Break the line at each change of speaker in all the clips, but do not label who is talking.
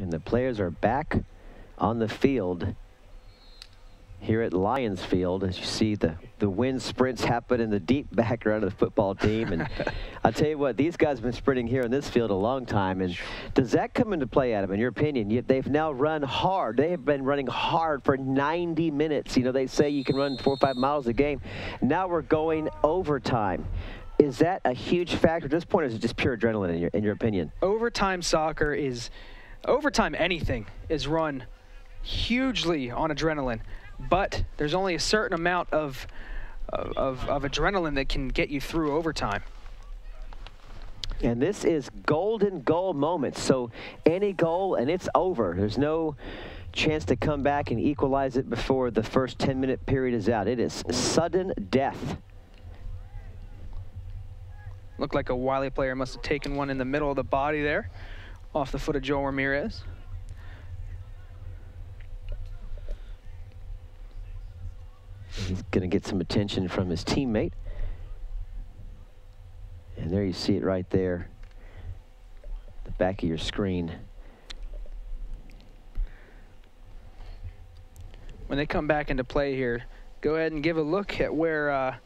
And the players are back on the field here at Lions Field, as you see the wind sprints happen in the deep background of the football team. And I'll tell you what, these guys have been sprinting here in this field a long time. And does that come into play, Adam, in your opinion? They've now run hard. They have been running hard for 90 minutes. You know, they say you can run 4 or 5 miles a game. Now we're going overtime. Is that a huge factor at this point, or is it just pure adrenaline in your opinion?
Overtime soccer is, overtime anything is run hugely on adrenaline. But there's only a certain amount of adrenaline that can get you through overtime.
And this is golden goal moments. So any goal and it's over. There's no chance to come back and equalize it before the first 10-minute period is out. It is sudden death.
Looked like a Wiley player must have taken one in the middle of the body there, off the foot of Joel Ramirez.
He's going to get some attention from his teammate. And there you see it right there, the back of your screen.
When they come back into play here, go ahead and give a look at where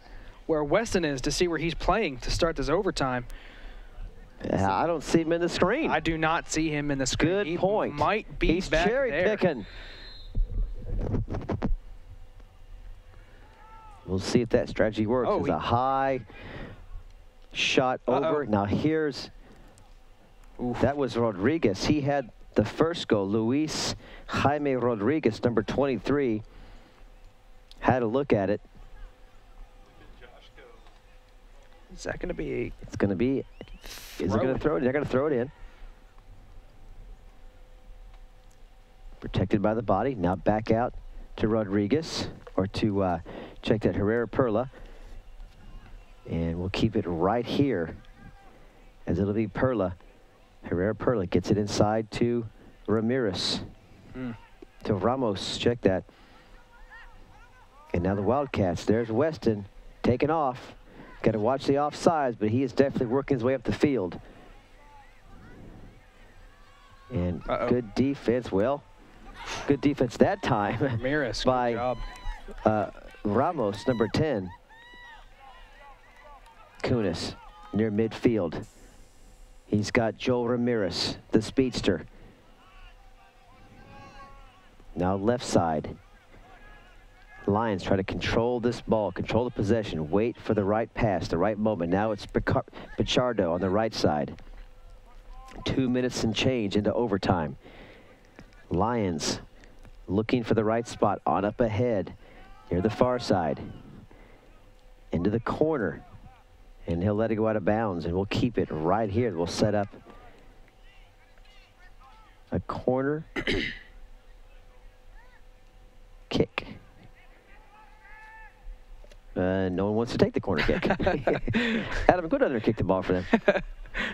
Weston is to see where he's playing to start this overtime.
I don't see him in the screen.
I do not see him in the screen.
Good point.
He might be
He's
back
cherry
there.
picking. We'll see if that strategy works. It's a high shot over. Now here's, that was Rodriguez. He had the first goal. Luis Jaime Rodriguez, number 23, had a look at it.
Is that going to be?
It's going to be. Is it going to throw it? They're going to throw it in. Protected by the body. Now back out to Rodriguez, or to check that Herrera Perla. And we'll keep it right here, as it'll be Perla. Herrera Perla gets it inside to Ramirez. To Ramos, check that. And now the Wildcats, there's Weston taking off. Got to watch the offsides, but he is definitely working his way up the field. And good defense. Well, good defense that time.
Ramirez,
by
good job.
Ramos, number 10. Kunis near midfield. He's got Joel Ramirez, the speedster. Now left side. Lions try to control this ball, control the possession, wait for the right pass, the right moment. Now it's Pichardo on the right side. 2 minutes and change into overtime. Lions looking for the right spot, on up ahead, near the far side. Into the corner. And he'll let it go out of bounds, and we'll keep it right here. We'll set up a corner kick. No one wants to take the corner kick. Adam, go down there and kick the ball for them.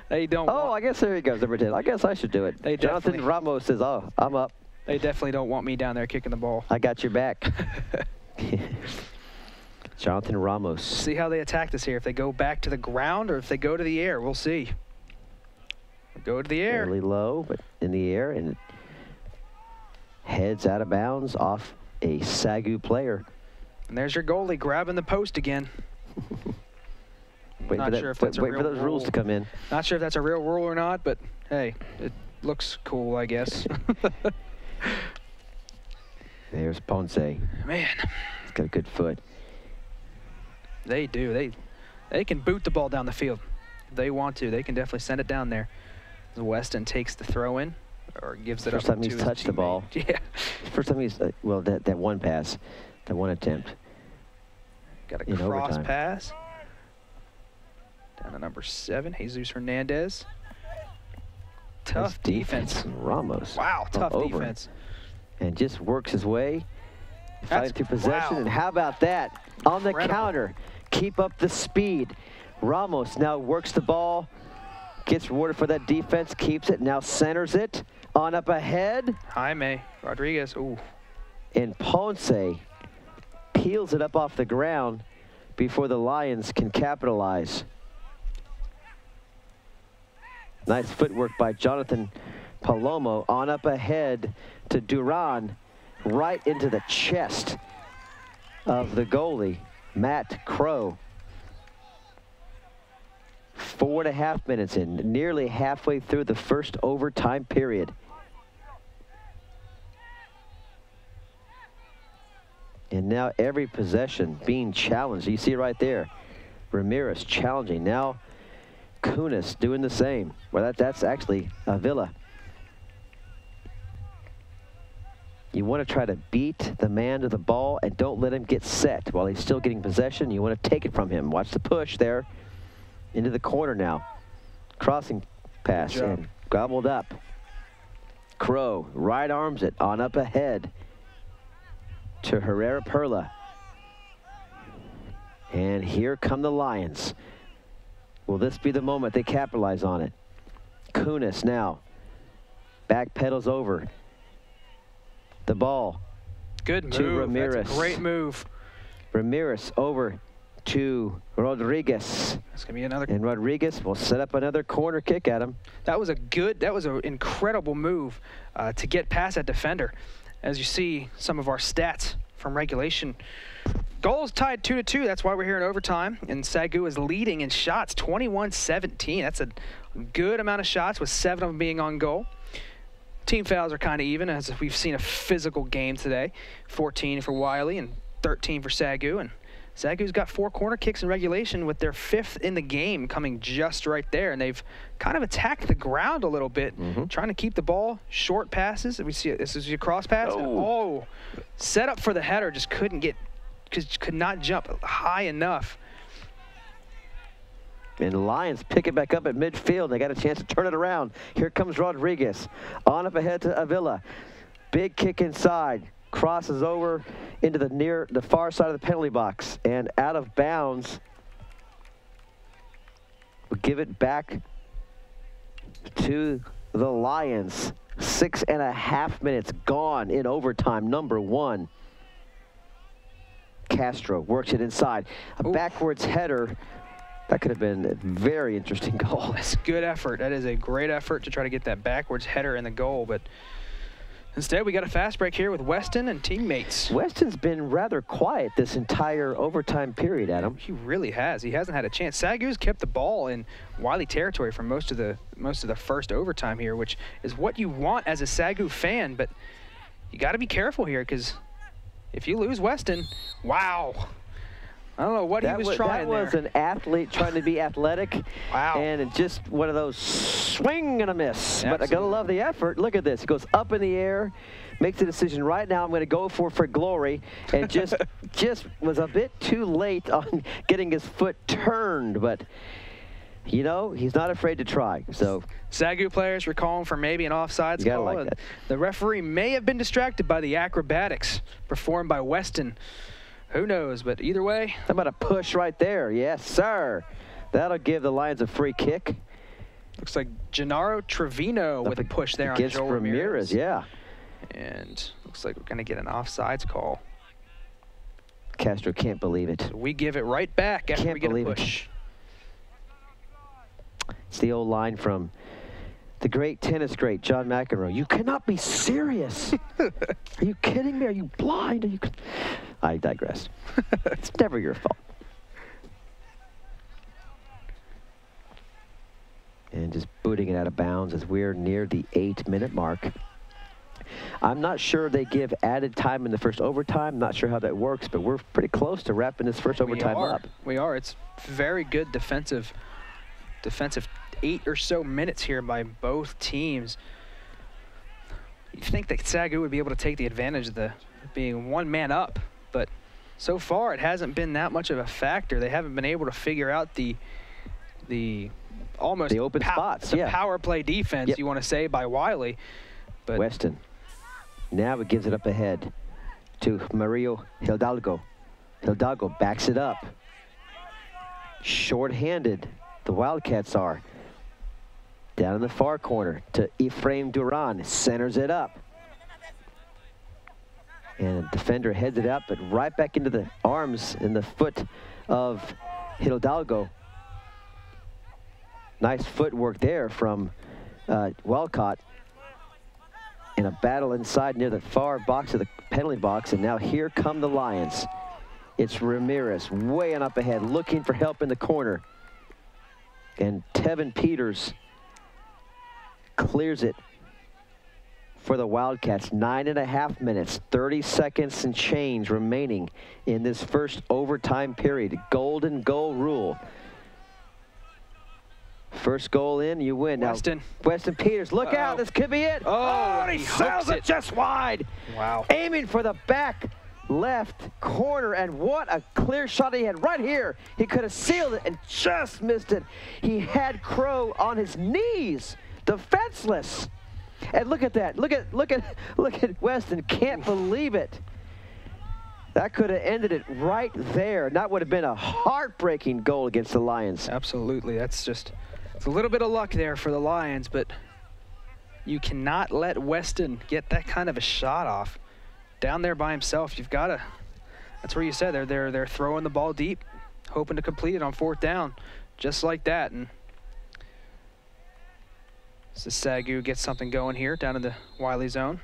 They don't.
Oh, I guess there he goes, number 10. I guess I should do it. Jonathan Ramos says, oh, I'm up.
They definitely don't want me down there kicking the ball.
I got your back. Jonathan Ramos.
See how they attack this here. If they go back to the ground or if they go to the air, we'll see. Go to the air.
Really low, but in the air, and heads out of bounds off a SAGU player.
And there's your goalie grabbing the post again.
Wait for those rules to come in.
Not sure if that's a real rule or not, but hey, it looks cool, I guess.
There's Ponce.
Man.
He's got a good foot.
They do. They can boot the ball down the field. If they want to. They can definitely send it down there. Weston takes the throw in, or gives it up to his teammate.
First time he's touched the ball.
Yeah.
First time he's, well, that one pass, that one attempt.
Got a cross pass. Down to number 7, Jesus Hernandez. Tough defense.
Ramos.
Wow, tough defense.
And just works his way, fighting through possession. And how about that? On the counter, keep up the speed. Ramos now works the ball, gets rewarded for that defense, keeps it, now centers it, on up ahead.
Jaime Rodriguez, ooh.
And Ponce peels it up off the ground before the Lions can capitalize. Nice footwork by Jonathan Palomo on up ahead to Duran, right into the chest of the goalie, Matt Crow. 4.5 minutes in, nearly halfway through the first overtime period. And now every possession being challenged. You see it right there. Ramirez challenging. Now Kunis doing the same. Well, that's actually Avila. You want to try to beat the man to the ball and don't let him get set while he's still getting possession. You want to take it from him. Watch the push there into the corner now. Crossing pass and gobbled up. Crow right arms it on up ahead to Herrera Perla. And here come the Lions. Will this be the moment they capitalize on it? Kunis now. Back pedals over. The ball.
Good move.
To Ramirez.
That's a great move.
Ramirez over to Rodriguez.
That's going to be another.
And Rodriguez will set up another corner kick at him.
That was an incredible move to get past that defender. As you see some of our stats from regulation. Goals tied 2-2. That's why we're here in overtime. And SAGU is leading in shots, 21-17. That's a good amount of shots, with 7 of them being on goal. Team fouls are kind of even, as we've seen a physical game today. 14 for Wiley and 13 for SAGU. And SAGU's got 4 corner kicks in regulation, with their 5th in the game coming just right there. And they've kind of attacked the ground a little bit, trying to keep the ball, short passes. We see it. This is your cross pass. Oh, set up for the header, just couldn't get, could not jump high enough.
And Lions pick it back up at midfield. They got a chance to turn it around. Here comes Rodriguez. On up ahead to Avila. Big kick inside. Crosses over into the far side of the penalty box. And out of bounds. We'll give it back to the Lions. 6.5 minutes gone in overtime, number 1. Castro works it inside. A backwards header. That could have been a very interesting goal.
That's a good effort. That is a great effort to try to get that backwards header in the goal. But instead, we got a fast break here with Weston and teammates.
Weston's been rather quiet this entire overtime period, Adam.
He really has. He hasn't had a chance. SAGU's kept the ball in Wiley territory for most of the first overtime here, which is what you want as a SAGU fan. But you got to be careful here, because if you lose Weston, wow. I don't know what he was trying there.
That was an athlete trying to be athletic.
Wow.
And just one of those swing and a miss. Absolutely. But I gotta love the effort. Look at this. He goes up in the air, makes the decision right now. I'm going to go for glory, and just was a bit too late on getting his foot turned. But you know, he's not afraid to try. So
SAGU players were calling for maybe an offsides call.
Like that.
The referee may have been distracted by the acrobatics performed by Weston. Who knows, but either way.
How about a push right there? Yes, sir. That'll give the Lions a free kick.
Looks like Gennaro Trevino with a push there on Joel Ramirez.
Yeah.
And looks like we're going to get an offsides call.
Castro can't believe it.
So we give it right back after we get a push.
It's the old line from the great tennis great John McEnroe. You cannot be serious. Are you kidding me? Are you blind? Are you? I digress. It's never your fault. And just booting it out of bounds as we're near the 8-minute mark. I'm not sure they give added time in the first overtime. Not sure how that works, but we're pretty close to wrapping this first overtime up.
We are. It's very good defensive 8 or so minutes here by both teams. You think that SAGU would be able to take the advantage of being 1 man up, but so far it hasn't been that much of a factor. They haven't been able to figure out the almost
open spots,
the power play defense, you want to say, by Wiley. But
Weston now it gives it up ahead to Mario Hidalgo. Hidalgo backs it up. Short-handed, the Wildcats are. Down in the far corner to Ephraim Duran, centers it up. And the defender heads it up, but right back into the arms and the foot of Hidalgo. Nice footwork there from Walcott. And a battle inside near the far box of the penalty box. And now here come the Lions. It's Ramirez way on up ahead, looking for help in the corner. And Tevin Peters clears it for the Wildcats. 9.5 minutes, 30 seconds and change remaining in this first overtime period. Golden goal rule. First goal in, you win.
Weston.
Now, Weston Peters, look out, this could be it.
Oh,
and he sails it just wide.
Wow.
Aiming for the back left corner, and what a clear shot he had right here. He could have sealed it and just missed it. He had Crow on his knees, defenseless. And look at that. Look at Weston. Can't believe it. That could have ended it right there. That would have been a heartbreaking goal against the Lions.
Absolutely. It's a little bit of luck there for the Lions, but you cannot let Weston get that kind of a shot off down there by himself. You've got to. That's where you said they're throwing the ball deep, hoping to complete it on 4th down, just like that. And so SAGU gets something going here down in the Wiley zone.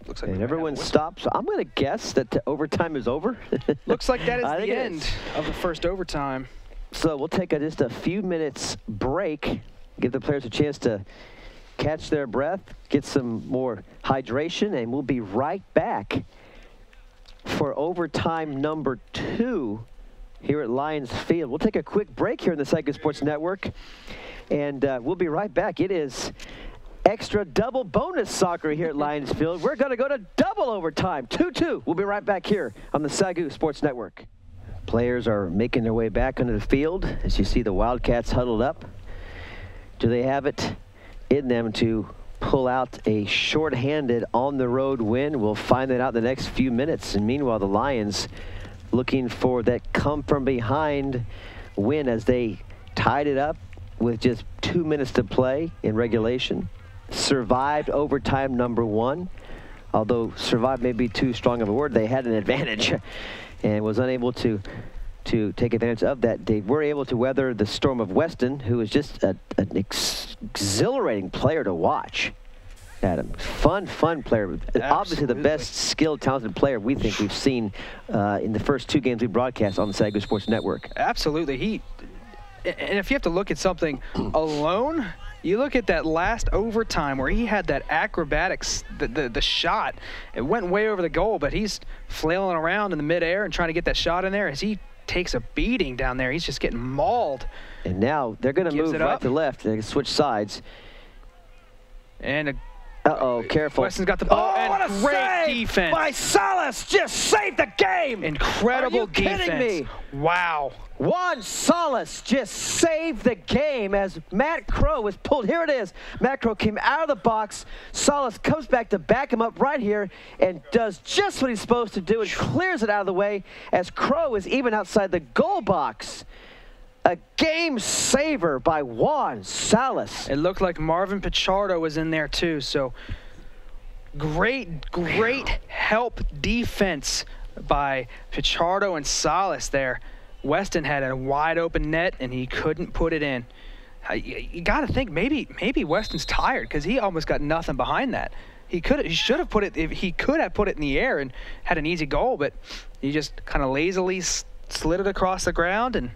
Looks like
and everyone stops. I'm going to guess that the overtime is over.
Looks like that is the end of the first overtime.
So we'll take just a few minutes break, give the players a chance to catch their breath, get some more hydration, and we'll be right back for overtime number 2 here at Lions Field. We'll take a quick break here in the SAGU Sports Network, and we'll be right back. It is extra double bonus soccer here at Lions Field. We're going to go to double overtime, 2-2. We'll be right back here on the SAGU Sports Network. Players are making their way back onto the field as you see the Wildcats huddled up. Do they have it in them to pull out a shorthanded on-the-road win? We'll find that out in the next few minutes. And meanwhile, the Lions looking for that come-from-behind win as they tied it up with just 2 minutes to play in regulation. Survived overtime number 1. Although survive may be too strong of a word, they had an advantage and was unable to take advantage of that. They were able to weather the storm of Weston, who is just an exhilarating player to watch. Adam, fun player. Absolutely. Obviously the best skilled, talented player we think we've seen in the first 2 games we broadcast on the SAGU Sports Network.
Absolutely. And if you have to look at something alone, you look at that last overtime where he had that acrobatics, the shot. It went way over the goal, but he's flailing around in the midair and trying to get that shot in there as he takes a beating down there. He's just getting mauled.
And now they're going to move right to left. They can switch sides.
And
uh-oh, careful.
Weston's got the ball, and
what a
great
save
defense
by Salas. Just saved the game.
Incredible defense.
Are you kidding me?
Wow.
Juan Salas just saved the game as Matt Crow was pulled. Here it is. Matt Crow came out of the box. Salas comes back to back him up right here and does just what he's supposed to do and clears it out of the way as Crow is even outside the goal box. A game saver by Juan Salas.
It looked like Marvin Pichardo was in there too, so great help defense by Pichardo and Salas there. Weston had a wide open net and he couldn't put it in. You got to think maybe Weston's tired because he almost got nothing behind that. He should have put it. If he could have put it in the air and had an easy goal, but he just kind of lazily slid it across the ground. And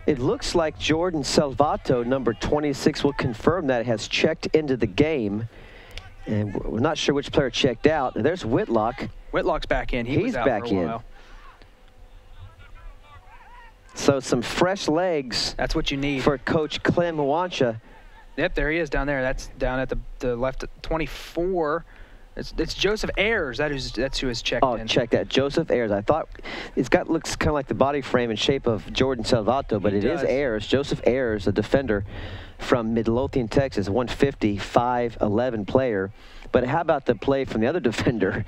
it looks like Jordan Salvato, number 26, will confirm that it has checked into the game. And we're not sure which player checked out. And there's Whitlock.
Whitlock's back in.
He's back in. So some fresh legs.
That's what you need
for Coach Clem Huancha.
Yep, there he is down there. That's down at the left at 24. It's Joseph Ayers. That's who has checked in.
Oh, check that. Joseph Ayers. I thought looks kind of like the body frame and shape of Jordan Salvato, but it is Ayers. Joseph Ayers, a defender from Midlothian, Texas, 150, 5'11" player. But how about the play from the other defender,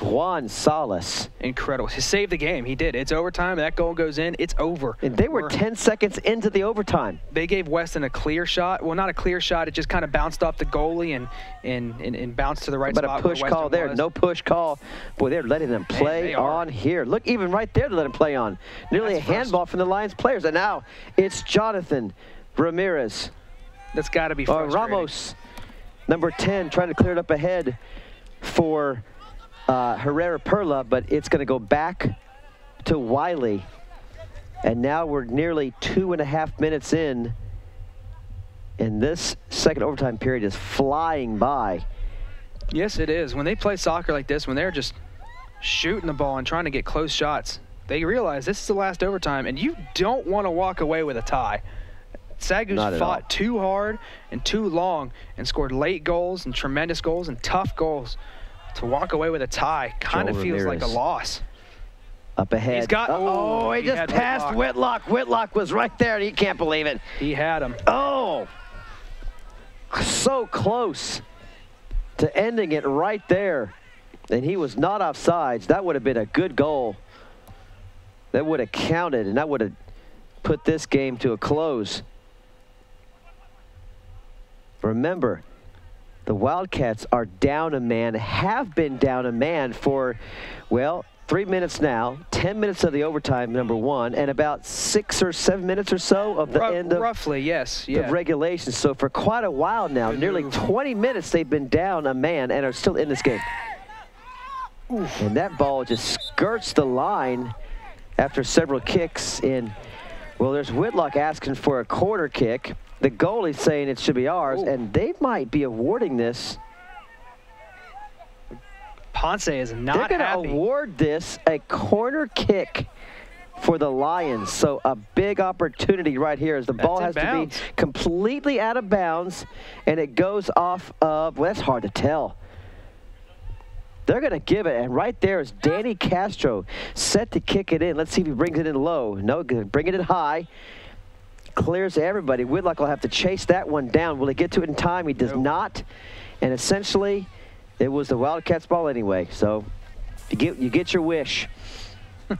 Juan Salas?
Incredible. He saved the game. He did. It's overtime. That goal goes in. It's over.
And they were 10 seconds into the overtime.
They gave Weston a clear shot. Well, not a clear shot. It just kind of bounced off the goalie and bounced to the right spot.
But a push call there. No push call. Boy, they're letting them play on here. Look, even right there to let them play on. Nearly a handball from the Lions players. And now it's Jonathan Ramirez.
That's got to be frustrating.
Ramos. Number 10 trying to clear it up ahead for Herrera Perla, but it's going to go back to Wiley. And now we're nearly 2.5 minutes in, and this second overtime period is flying by.
Yes, it is. When they play soccer like this, when they're just shooting the ball and trying to get close shots, they realize this is the last overtime, and you don't want to walk away with a tie. SAGU's fought too hard and too long and scored late goals and tremendous goals and tough goals. To walk away with a tie kind of feels like a loss.
Up ahead.
He's got,
he just passed Whitlock. Whitlock was right there, and he can't believe it.
He had him.
Oh, so close to ending it right there. And he was not offsides. That would have been a good goal. That would have counted, and that would have put this game to a close. Remember, the Wildcats are down a man, have been down a man for, well, 3 minutes now, 10 minutes of the overtime, number one, and about 6 or 7 minutes or so of the end of
roughly, yes,
the regulation. So for quite a while now, nearly 20 minutes, they've been down a man and are still in this game. And that ball just skirts the line after several kicks in. Well, there's Whitlock asking for a corner kick. The goalie's saying it should be ours, and they might be awarding this.
Ponce is not happy.
They're going to award this a corner kick for the Lions. So a big opportunity right here as the ball has to be completely out of bounds, and it goes off of, well, that's hard to tell. They're going to give it, and right there is Danny Castro set to kick it in. Let's see if he brings it in low. No, bringing it high. Clears everybody. Whitlock will have to chase that one down. Will he get to it in time? He does not. And essentially, it was the Wildcats' ball anyway. So you get your wish.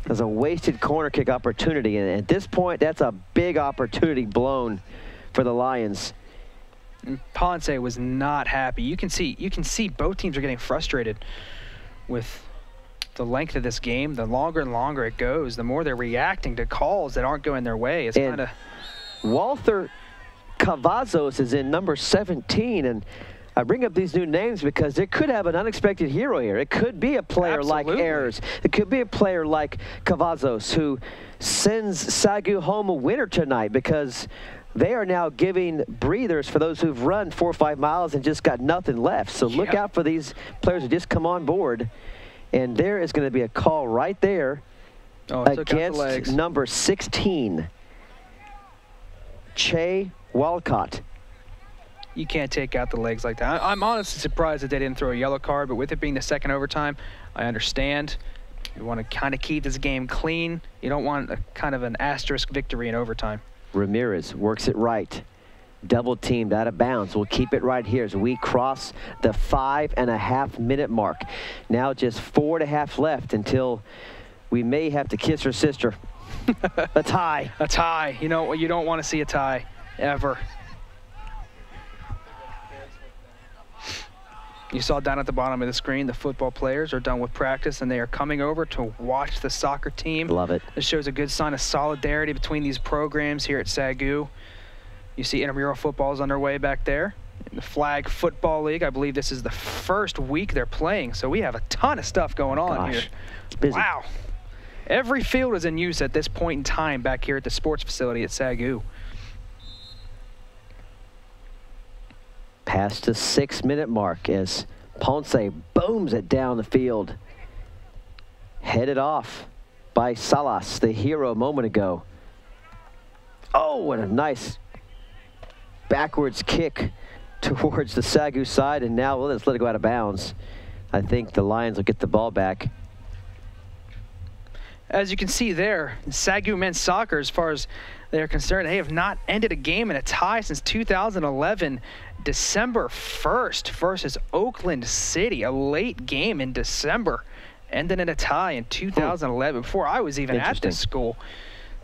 There's a wasted corner kick opportunity, and at this point, that's a big opportunity blown for the Lions.
And Ponce was not happy. You can see both teams are getting frustrated with the length of this game. The longer and longer it goes, the more they're reacting to calls that aren't going their way. It's kind of
Walter Cavazos is in number 17, and I bring up these new names because it could have an unexpected hero here. It could be a player like Ayers. It could be a player like Cavazos who sends SAGU home a winner tonight, because they are now giving breathers for those who've run 4 or 5 miles and just got nothing left. So look out for these players who just come on board. And there is going to be a call right there against number 16, Che Walcott.
You can't take out the legs like that. I'm honestly surprised that they didn't throw a yellow card, but with it being the second overtime, I understand. You want to kind of keep this game clean. You don't want a kind of an asterisk victory in overtime.
Ramirez works it right. Double teamed out of bounds. We'll keep it right here as we cross the 5.5 minute mark. Now just 4.5 left until we may have to kiss her sister. A tie.
A tie. You know, you don't want to see a tie ever. You saw down at the bottom of the screen, the football players are done with practice and they are coming over to watch the soccer team.
Love it.
This shows a good sign of solidarity between these programs here at SAGU. You see intramural football is underway back there. In the Flag Football League, I believe this is the first week they're playing, so we have a ton of stuff going on here.
Busy.
Wow. Every field is in use at this point in time back here at the sports facility at SAGU.
Past the 6 minute mark as Ponce booms it down the field. Headed off by Salas, the hero a moment ago. Oh, what a nice backwards kick towards the SAGU side, and now let's let it go out of bounds. I think the Lions will get the ball back.
As you can see there, SAGU men's soccer, as far as they're concerned, they have not ended a game in a tie since 2011. December 1st versus Oakland City, a late game in December, ended in a tie in 2011 before I was even at this school.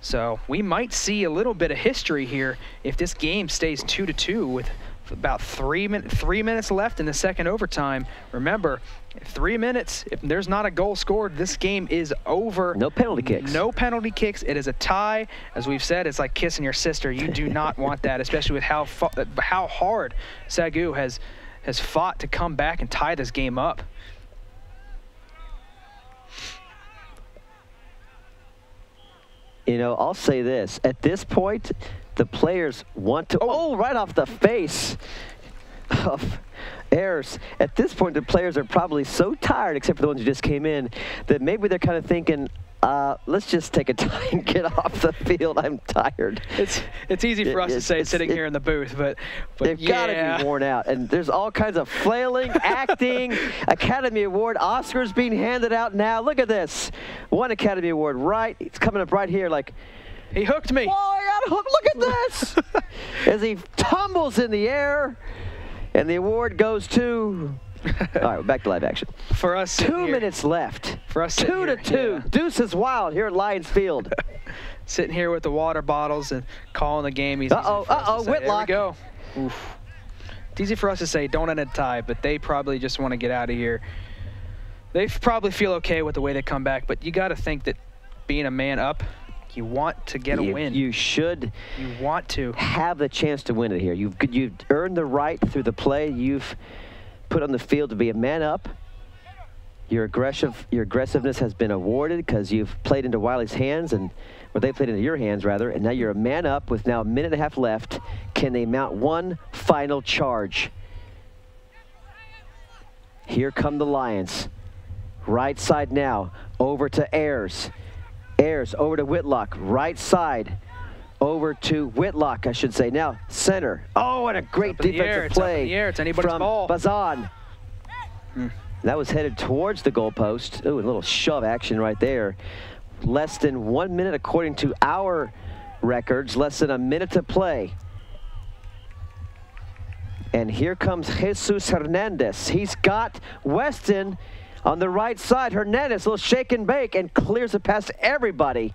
So we might see a little bit of history here if this game stays 2-2 with about 3 minutes left in the second overtime. Remember, 3 minutes, if there's not a goal scored, this game is over.
No penalty kicks.
No penalty kicks. It is a tie. As we've said, it's like kissing your sister. You do not want that, especially with how hard SAGU has fought to come back and tie this game up.
You know, I'll say this. At this point, the players want to... Oh, right off the face of Ayers. At this point, the players are probably so tired, except for the ones who just came in, that maybe they're kind of thinking, let's just take a time and get off the field. I'm tired.
It's easy for us to say sitting here in the booth, but
they've got to be worn out. And there's all kinds of flailing, acting, Academy Award, Oscars being handed out now. Look at this. One Academy Award it's coming up right here like,
he hooked me.
Oh, I got hooked. Look at this. As he tumbles in the air, and the award goes to... All right, back to live action.
For us,
2 minutes left.
For us,
2-2. Yeah. Deuces Wild here at Lions Field.
Sitting here with the water bottles and calling the game.
Whitlock.
There we go. Oof. It's easy for us to say don't end a tie, but they probably just want to get out of here. They probably feel okay with the way they come back, but you got to think that being a man up, you want to get a win.
You should.
You want to
have the chance to win it here. You've earned the right through the play you've put on the field to be a man up. Your aggressiveness has been awarded because you've played into Wiley's hands, or they played into your hands rather, and now you're a man up with now a minute and a half left. Can they mount one final charge? Here come the Lions. Right side now, over to Ayers. Ayers over to Whitlock, right side. Over to Whitlock, I should say. Now, center. Oh, and a great defensive play
it's anybody's
from
ball.
Bazan. That was headed towards the goalpost. Ooh, a little shove action right there. Less than 1 minute according to our records. Less than a minute to play. And here comes Jesus Hernandez. He's got Weston on the right side. Hernandez, a little shake and bake, and clears it past everybody.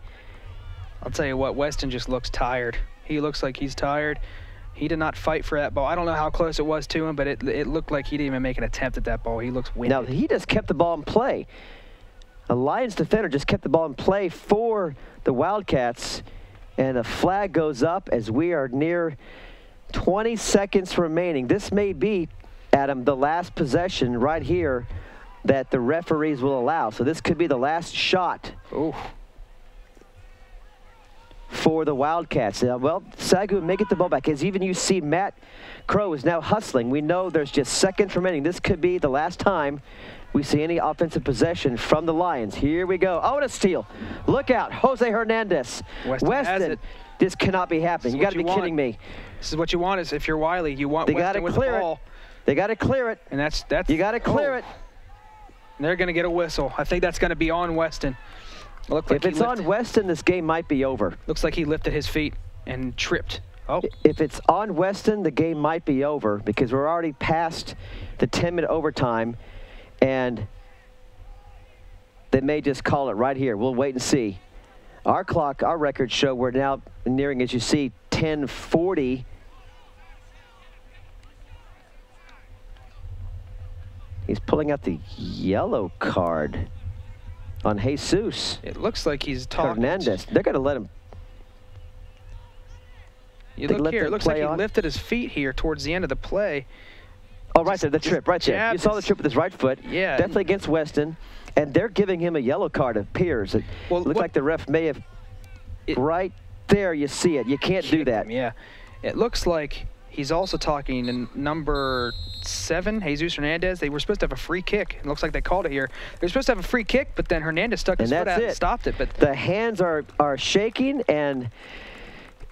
I'll tell you what, Weston just looks tired. He looks like he's tired. He did not fight for that ball. I don't know how close it was to him, but it looked like he didn't even make an attempt at that ball. He looks winded.
Now, he just kept the ball in play. A Lions defender just kept the ball in play for the Wildcats, and a flag goes up as we are near 20 seconds remaining. This may be, Adam, the last possession right here that the referees will allow. So this could be the last shot.
Ooh.
For the Wildcats. Well, SAGU may get the ball back. As even you see Matt Crow is now hustling. We know there's just seconds remaining. This could be the last time we see any offensive possession from the Lions. Here we go. Oh, and a steal. Look out. Jose Hernandez. Weston. This cannot be happening. You got to be kidding me.
This is what you want. Is if you're Wiley, you want Weston with the ball.
They got to clear it.
And that's
you got to clear it.
And they're going to get a whistle. I think that's going to be on Weston. Like
if it's on Weston, this game might be over.
Looks like he lifted his feet and tripped. Oh.
If it's on Weston, the game might be over because we're already past the 10-minute overtime, and they may just call it right here. We'll wait and see. Our clock, our records show we're now nearing, as you see, 10:40. He's pulling out the yellow card on Jesus.
It looks like he's talking.
Hernandez. They're going to let him.
You look here. It looks like he lifted his feet here towards the end of the play.
Oh, right there, the trip, right there. You saw the trip with his right foot.
Yeah.
Definitely against Weston. And they're giving him a yellow card, it appears. It looks like the ref may have. Right there, you see it. You can't do that.
Yeah. It looks like he's also talking to number 7, Jesus Hernandez. They were supposed to have a free kick. It looks like they called it here. They were supposed to have a free kick, but then Hernandez stuck his foot out and stopped it. But
the hands are shaking, and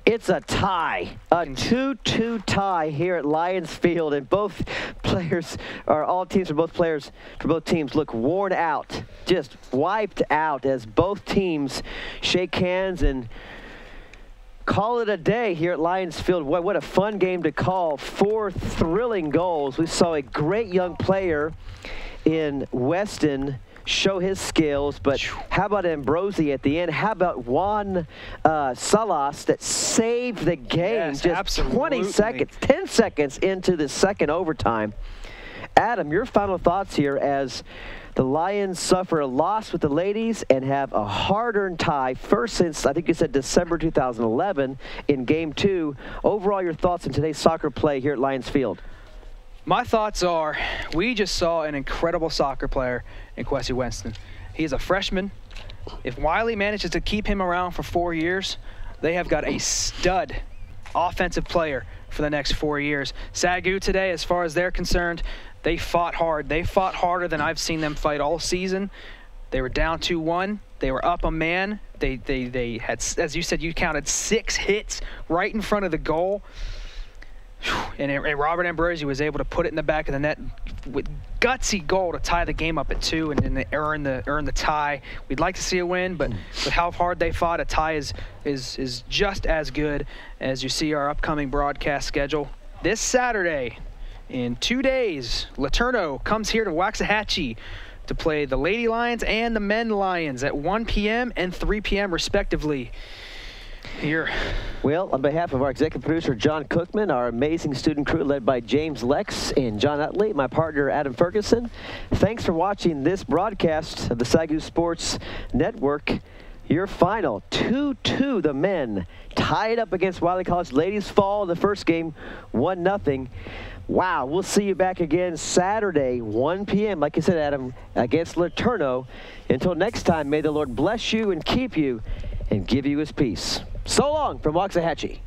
it's a tie. A 2-2 tie here at Lions Field, and both players, or all teams for both teams look worn out, just wiped out as both teams shake hands and call it a day here at Lions Field. What a fun game to call. 4 thrilling goals. We saw a great young player in Weston show his skills, but how about Ambrosi at the end? How about Juan Salas that saved the game?
Yes,
just
absolutely.
20 seconds, 10 seconds into the second overtime. Adam, your final thoughts here as the Lions suffer a loss with the ladies and have a hard-earned tie, first since, I think you said, December 2011 in Game 2. Overall, your thoughts on today's soccer play here at Lions Field?
My thoughts are, we just saw an incredible soccer player in Kwesi Winston. He's a freshman. If Wiley manages to keep him around for 4 years, they have got a stud offensive player for the next 4 years. SAGU today, as far as they're concerned, they fought hard. They fought harder than I've seen them fight all season. They were down 2-1. They were up a man. They had, as you said, you counted 6 hits right in front of the goal. And Robert Ambrosi was able to put it in the back of the net with gutsy goal to tie the game up at 2 and then earn the tie. We'd like to see a win, but with how hard they fought, a tie is just as good. As you see our upcoming broadcast schedule. This Saturday, in 2 days, Laterno comes here to Waxahachie to play the Lady Lions and the Men Lions at 1 p.m. and 3 p.m. respectively. Here.
Well, on behalf of our executive producer, John Cookman, our amazing student crew led by James Lex and John Utley, my partner, Adam Ferguson, thanks for watching this broadcast of the SAGU Sports Network. Your final, 2-2, the men tied up against Wiley College. Ladies fall in the first game, 1-0. Wow, we'll see you back again Saturday, 1 p.m., like you said, Adam, against Laterno. Until next time, may the Lord bless you and keep you and give you his peace. So long from Waxahachie.